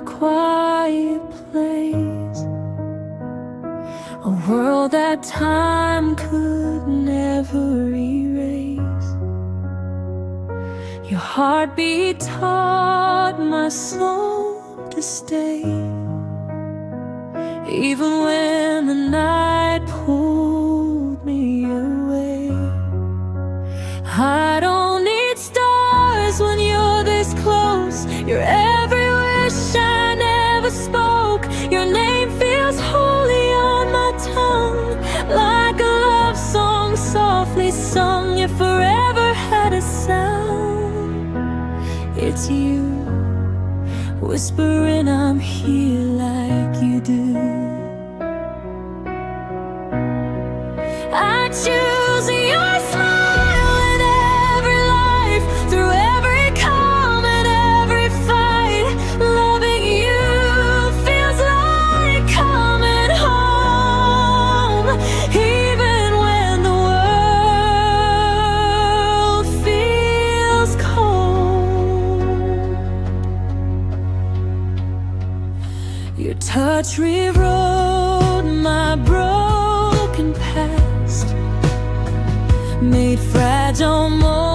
my quiet place, a world that time could never erase. Your heartbeat taught my soul to stay, even when the night pulled me away. I don't need stars when you're this close. You're every wish I never spoke. Your name feels holy on my tongue, like a love song softly sung. If forever had a sound, it's you, whispering I'm here like you do. I choose your smile in every life, through every calm and every fight. Loving you feels like coming home, even when the world feels cold. Your touch rewrote my broken past, made fragile more